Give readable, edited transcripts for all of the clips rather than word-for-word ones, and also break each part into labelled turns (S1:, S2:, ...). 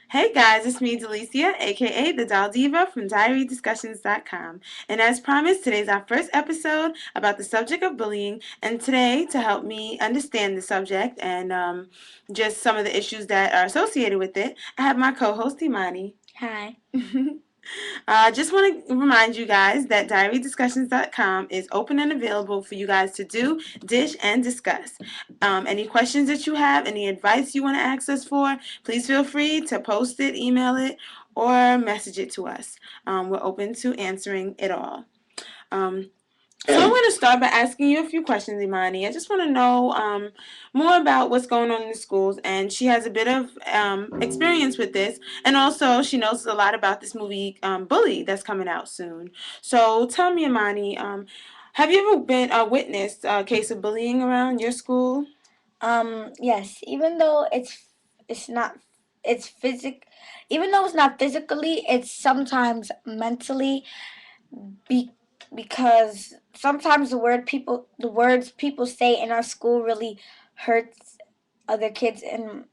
S1: Hey guys, it's me, Delicia, aka the Doll Diva from DiaryDiscussions.com. And as promised, today's our first episode about the subject of bullying. And today, to help me understand the subject and just some of the issues that are associated with it, I have my co host, Imani.
S2: Hi.
S1: I just want to remind you guys that diarydiscussions.com is open and available for you guys to do, dish, and discuss. Any questions that you have, any advice you want to ask us for, please feel free to post it, email it, or message it to us. We're open to answering it all. Um, so I'm going to start by asking you a few questions, Imani. I just want to know more about what's going on in the schools, and she has a bit of experience with this, and also she knows a lot about this movie Bully that's coming out soon. So tell me, Imani, have you ever been witnessed a case of bullying around your school?
S2: Yes, even though it's not it's physic even though it's not physically, it's sometimes mentally be, because sometimes the words people say in our school really hurts other kids in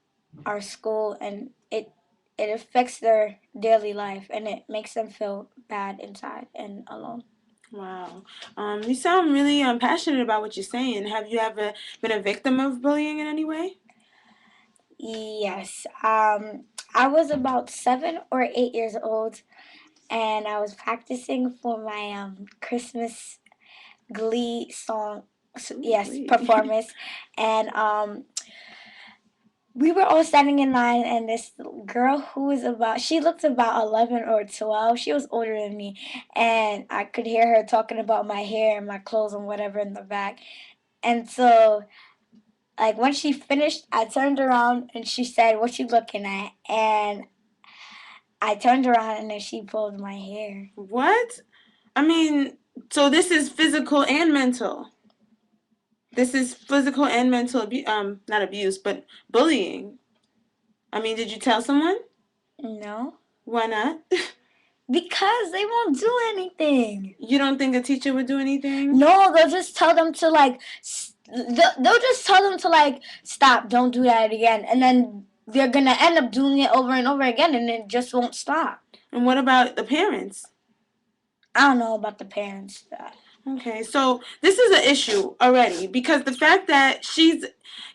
S2: our school, and it affects their daily life, and it makes them feel bad inside and alone.
S1: Wow. You sound really passionate about what you're saying. Have you ever been a victim of bullying in any way?
S2: Yes. I was about 7 or 8 years old, and I was practicing for my Christmas Glee song,
S1: Ooh,
S2: yes,
S1: Glee.
S2: performance, and we were all standing in line, and this girl who was she looked about 11 or 12. She was older than me, and I could hear her talking about my hair and my clothes and whatever in the back. And so, like, when she finished, I turned around and she said, "What you looking at?" And I turned around and then she pulled my hair.
S1: What? I mean, so this is physical and mental. This is physical and mental abuse. Not abuse, but bullying. I mean, did you tell someone?
S2: No.
S1: Why not?
S2: Because they won't do anything.
S1: You don't think a teacher would do anything?
S2: No, they'll just tell them to like. They'll just tell them to like stop, don't do that again, and then they're gonna end up doing it over and over again, and it just won't stop.
S1: And what about the parents?
S2: I don't know about the parents.
S1: Okay, so this is an issue already because the fact that she's,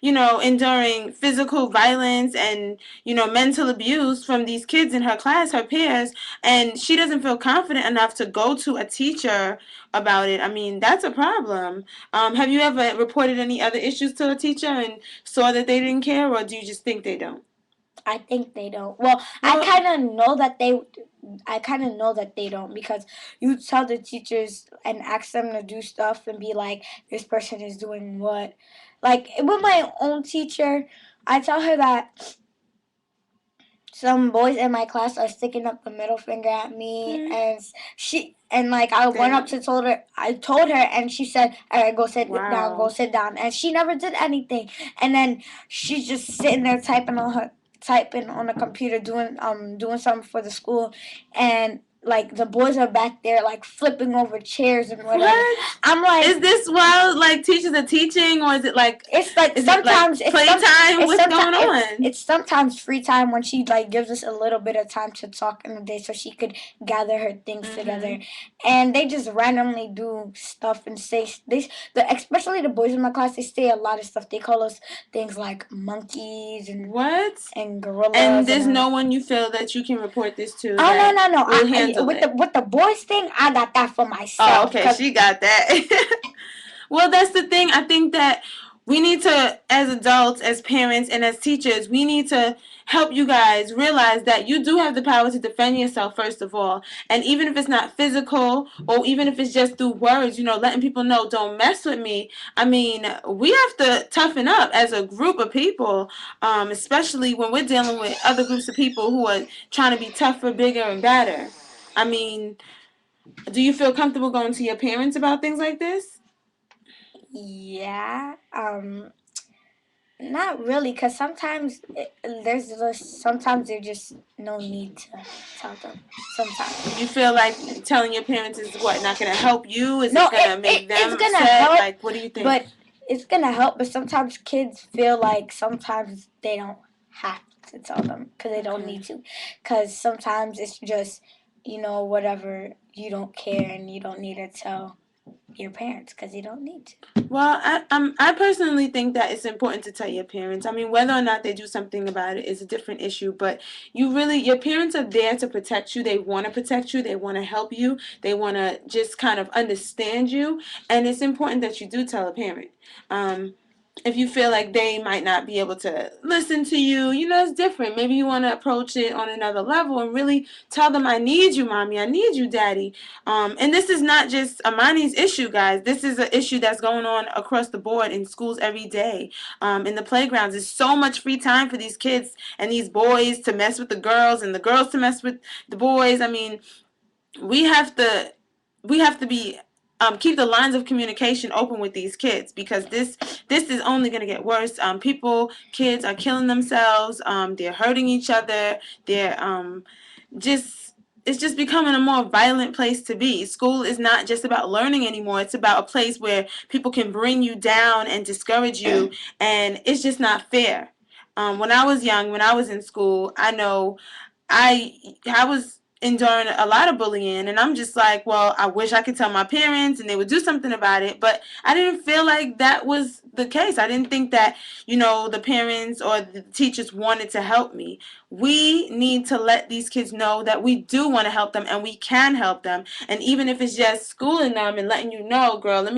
S1: enduring physical violence and, mental abuse from these kids in her class, her peers, and she doesn't feel confident enough to go to a teacher about it. I mean, that's a problem. Have you ever reported any other issues to a teacher and saw that they didn't care, or do you just think they don't?
S2: I think they don't. Well,
S1: Well,
S2: I kind of know that they don't, because you tell the teachers and ask them to do stuff and be like, this person is doing what. Like with my own teacher, I tell her that some boys in my class are sticking up the middle finger at me,
S1: hmm,
S2: and like I went up
S1: then
S2: to told her I told her, and she said, all right, go
S1: wow.
S2: sit down, and she never did anything. And then she's just sitting there typing on a computer, doing something for the school, and like the boys are back there like flipping over chairs and whatever.
S1: What?
S2: I'm like,
S1: Is this while like teachers are teaching, or is it like
S2: it's like
S1: playtime? What's going on?
S2: it's sometimes free time when she like gives us a little bit of time to talk in the day so she could gather her things together.
S1: Mm-hmm.
S2: And they just randomly do stuff and say especially the boys in my class, they say a lot of stuff. They call us things like monkeys
S1: What?
S2: and
S1: And
S2: gorillas and
S1: there's no one you feel that you can report this to
S2: oh, no,
S1: that
S2: no, no!
S1: will handle
S2: With
S1: it.
S2: the boys thing, I got that for
S1: Oh,
S2: myself,
S1: okay,
S2: cause
S1: she got that. Well, that's the thing. I think that we need to, as adults, as parents, and as teachers, we need to help you guys realize that you do have the power to defend yourself, first of all. And even if it's not physical, or even if it's just through words, letting people know, don't mess with me. I mean, we have to toughen up as a group of people, especially when we're dealing with other groups of people who are trying to be tougher, bigger, and better. I mean, do you feel comfortable going to your parents about things like this?
S2: yeah, not really, cause sometimes there's just no need to tell them.
S1: You
S2: Sometimes.
S1: feel like telling your parents is what, not going to help you? Is it
S2: No,
S1: going to make
S2: it's
S1: them
S2: gonna
S1: upset?
S2: help,
S1: Like, what do you think?
S2: but it's gonna help. But sometimes kids feel like sometimes they don't have to tell them because they don't
S1: Okay.
S2: need to. Because sometimes it's just, whatever, you don't care and you don't need to tell your parents because you don't need to.
S1: Well, I personally think that it's important to tell your parents. I mean, whether or not they do something about it is a different issue, but your parents are there to protect you. They want to protect you. They want to help you. They want to just kind of understand you, and it's important that you do tell a parent. Um, if you feel like they might not be able to listen to you, it's different. Maybe you want to approach it on another level and really tell them, I need you, mommy. I need you, daddy. And this is not just Amani's issue, guys. This is an issue that's going on across the board in schools every day. In the playgrounds, there's so much free time for these kids and these boys to mess with the girls and the girls to mess with the boys. I mean, we have to be keep the lines of communication open with these kids because this is only going to get worse. Kids are killing themselves. They're hurting each other. They're just it's just becoming a more violent place to be. School is not just about learning anymore. It's about a place where people can bring you down and discourage you, and it's just not fair. When I was young, when I was in school, I know I was enduring a lot of bullying, and I'm just like, well, I wish I could tell my parents and they would do something about it, but I didn't feel like that was the case. I didn't think that, the parents or the teachers wanted to help me. We need to let these kids know that we do want to help them and we can help them. And even if it's just schooling them and letting you know, girl, let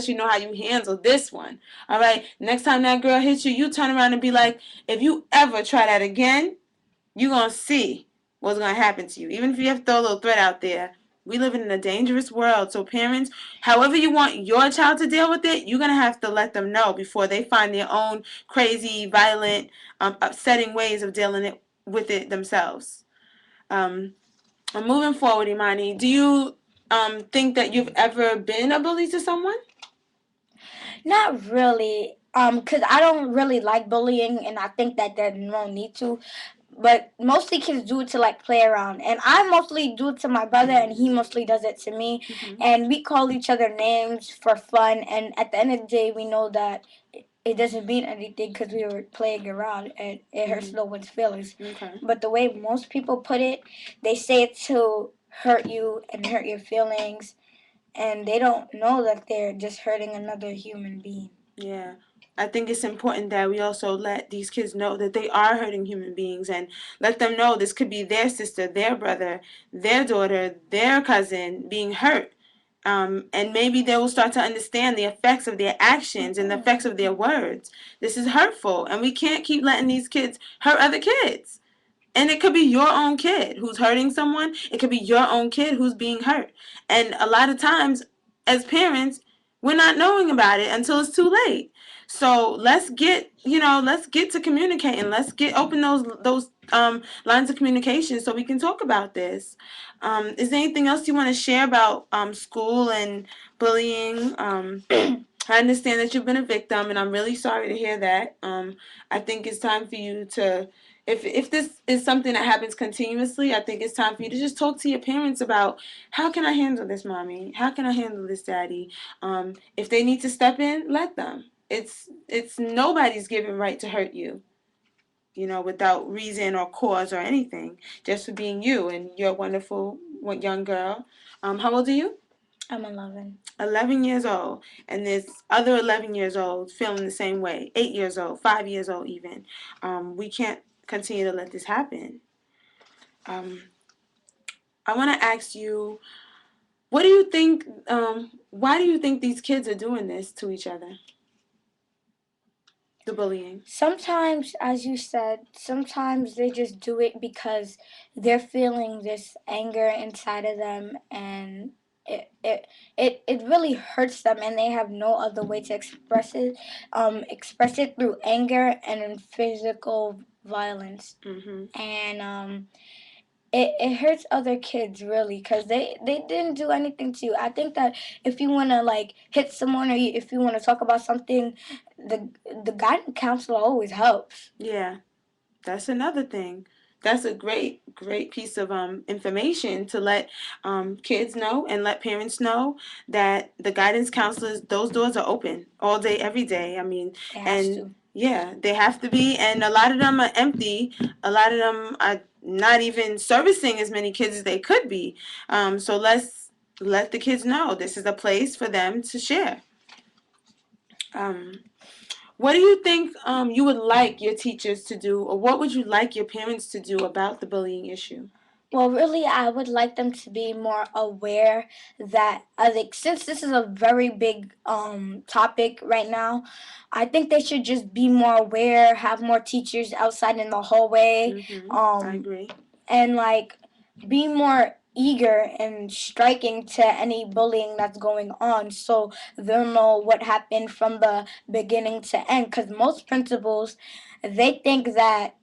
S1: you know how you handle this one. All right? Next time that girl hits you, you turn around and be like, if you ever try that again, you're going to see what's going to happen to you. Even if you have to throw a little threat out there, we live in a dangerous world. So parents, however you want your child to deal with it, you're going to have to let them know before they find their own crazy, violent, upsetting ways of dealing with it themselves. Um, moving forward, Imani, do you think that you've ever been a bully to someone?
S2: Not really. Cause I don't really like bullying, and I think that there's no need to. But mostly kids do it to like play around, and I mostly do it to my brother, and he mostly does it to me.
S1: Mm-hmm.
S2: And we call each other names for fun. And at the end of the day, we know that it doesn't mean anything because we were playing around, and it hurts
S1: Mm-hmm.
S2: no one's feelings.
S1: Okay.
S2: But the way most people put it, they say it to hurt you and hurt your feelings, and they don't know that they're just hurting another human being.
S1: Yeah. I think it's important that we also let these kids know that they are hurting human beings and let them know this could be their sister, their brother, their daughter, their cousin being hurt. And maybe they will start to understand the effects of their actions and the effects of their words. This is hurtful, and we can't keep letting these kids hurt other kids. And it could be your own kid who's hurting someone. It could be your own kid who's being hurt. And a lot of times, as parents, we're not knowing about it until it's too late. So let's get to communicating. Let's get open those lines of communication so we can talk about this. Is there anything else you want to share about school and bullying? I understand that you've been a victim, and I'm really sorry to hear that. I think it's time for you to, if this is something that happens continuously, I think it's time for you to just talk to your parents about how can I handle this, mommy? How can I handle this, daddy? If they need to step in, let them. It's nobody's given right to hurt you, without reason or cause or anything, just for being you and you're a wonderful young girl. How old are you?
S2: I'm 11.
S1: 11 years old, and there's other 11 years old feeling the same way, 8 years old, 5 years old even. We can't continue to let this happen. um, I want to ask you, what do you think, why do you think these kids are doing this to each other, the bullying?
S2: Sometimes, as you said, sometimes they just do it because they're feeling this anger inside of them, and it really hurts them, and they have no other way to express it. Express it through anger and in physical violence.
S1: Mm-hmm.
S2: And it hurts other kids really because they didn't do anything to you. I think that if you want to like hit someone, or if you want to talk about something, the the guidance counselor always helps.
S1: Yeah, that's another thing. That's a great piece of information to let kids know and let parents know that the guidance counselors, those doors are open all day, every day. I mean,
S2: It has
S1: and
S2: to.
S1: Yeah, they have to be, and a lot of them are empty. A lot of them are not even servicing as many kids as they could be. So let's let the kids know this is a place for them to share. Um, what do you think you would like your teachers to do, or what would you like your parents to do about the bullying issue?
S2: Well, really, I would like them to be more aware that, like, since this is a very big topic right now, I think they should just be more aware, have more teachers outside in the hallway,
S1: I
S2: um,
S1: agree.
S2: and like be more eager and striking to any bullying that's going on, so they'll know what happened from the beginning to end. Because most principals, they think that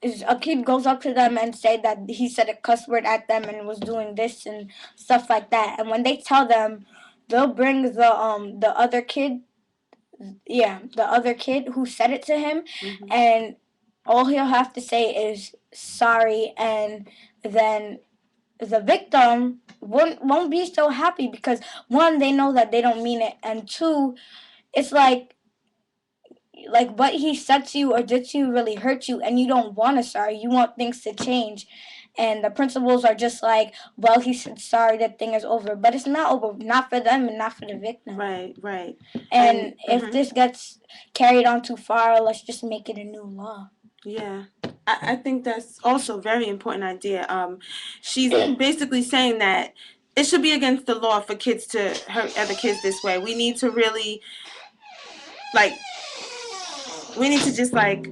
S2: is a kid goes up to them and say that he said a cuss word at them and was doing this and stuff like that. And when they tell them, they'll bring the other kid, the other kid who said it to him, and all he'll have to say is sorry, and then the victim won't be so happy because one, they know that they don't mean it, and two, it's like what he said to you or did to you really hurt you, and you don't want to sorry, you want things to change, and the principals are just like, well, he said sorry, that thing is over, but it's not over, not for them and not for the victim.
S1: Right.
S2: And if this gets carried on too far, let's just make it a new law.
S1: Yeah, I think that's also a very important idea. She's basically saying that it should be against the law for kids to hurt other kids this way. We need to really, like, we need to just, like,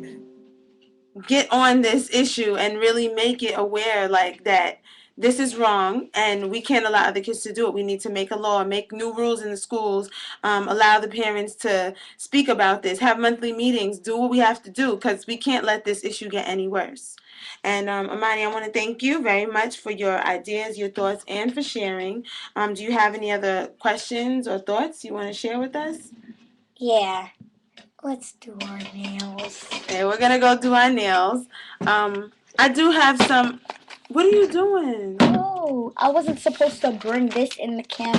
S1: get on this issue and really make it aware, like, that this is wrong and we can't allow other kids to do it. We need to make a law, make new rules in the schools, allow the parents to speak about this, have monthly meetings, do what we have to do, because we can't let this issue get any worse. And Amani, I want to thank you very much for your ideas, your thoughts, and for sharing. Do you have any other questions or thoughts you want to share with us?
S2: Yeah, let's do our nails.
S1: Okay, we're gonna go do our nails. I do have some. What are you doing?
S2: Oh, I wasn't supposed to bring this in the camera.